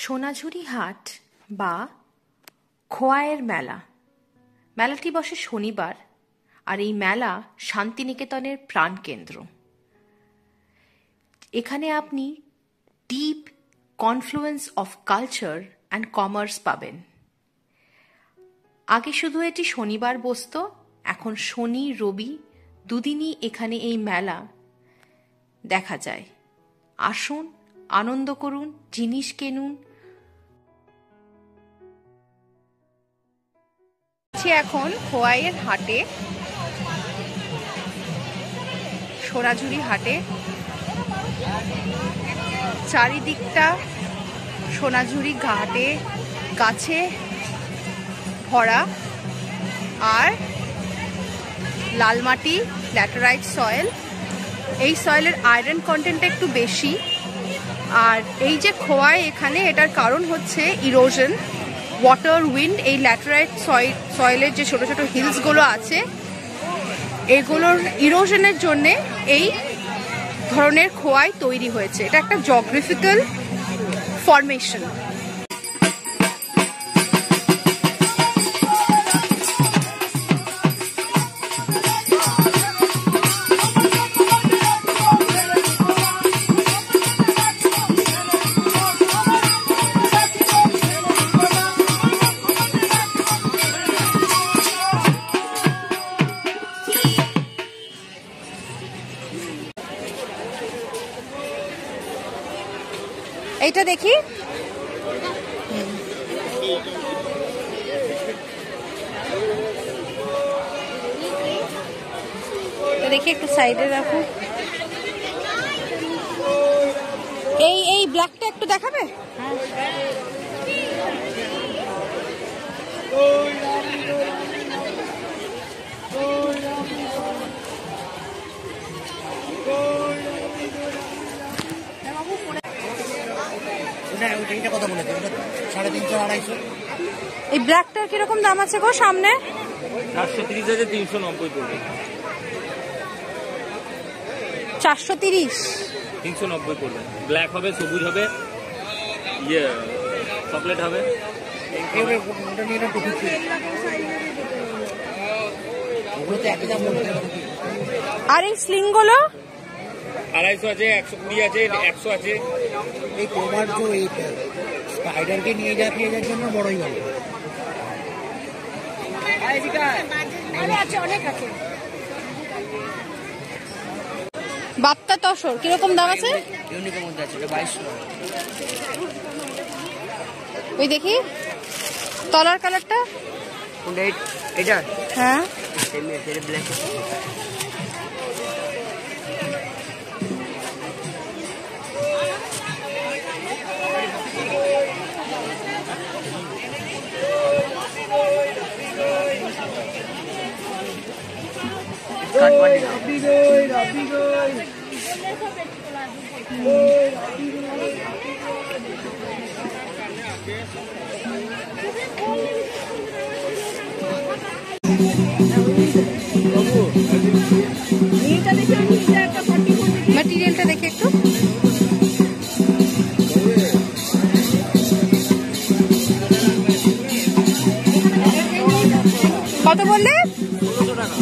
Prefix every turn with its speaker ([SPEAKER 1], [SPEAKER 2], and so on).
[SPEAKER 1] সোনাঝুরি হাট বা খোয়াইয়ের মেলা। মেলাটি বসে শনিবার, আর এই মেলা শান্তিনিকেতনের প্রাণকেন্দ্র। এখানে আপনি deep confluence of culture and commerce পাবেন। আগে শুধু এটি শনিবার বসত, এখন শনি রবি দুদিনই এখানে এই মেলা দেখা যায়। আসুন, আনন্দ করুন, জিনিস কিনুন। এখন খোয়াইয়ের হাটে, সোনাঝুরি হাটে। চারিদিকটা সোনাঝুরি ঘাটে গাছে ভরা, আর লাল মাটি, ল্যাটেরাইট সয়েল। এই সয়েলের আয়রন কন্টেন্টটা একটু বেশি। আর এই যে খোয়াই এখানে, এটার কারণ হচ্ছে ইরোশন, ওয়াটার, উইন্ড। এই ল্যাটেরাইট সয়েলের যে ছোট ছোট হিলসগুলো আছে, এগুলোর ইরোশনের জন্যে এই ধরনের খোয়াই তৈরি হয়েছে। এটা একটা জিওগ্রাফিক্যাল ফরমেশন। এইটা দেখি, দেখি একটু সাইডে রাখো। এই ব্ল্যাকটা একটু দেখাবে? এই ব্ল্যাকটার কিরকম দাম আছে গো সামনে?
[SPEAKER 2] 430,390 পড়বে।
[SPEAKER 1] 430,
[SPEAKER 2] 390 পড়বে। ব্ল্যাক হবে, সবুজ হবে, চকলেট হবে।
[SPEAKER 1] আর এই স্লিং গুলো
[SPEAKER 2] 250 আছে, 120 আছে, 100 আছে।
[SPEAKER 3] এই তোমার তো এই স্পাইডারকে নিয়ে যাওয়ার জন্য বড়ই ভালো।
[SPEAKER 1] বাপ্তা তসর কিরকম দাম আছে?
[SPEAKER 3] ইউনিকের মধ্যে আছে, এটা 2200।
[SPEAKER 1] ওই দেখি তলার কালারটা।
[SPEAKER 3] এটা
[SPEAKER 1] হ্যাঁ,
[SPEAKER 3] ব্ল্যাক।
[SPEAKER 1] ম্যাটেরিয়ালটা দেখে একটু। কত বললে? 1600 টাকা।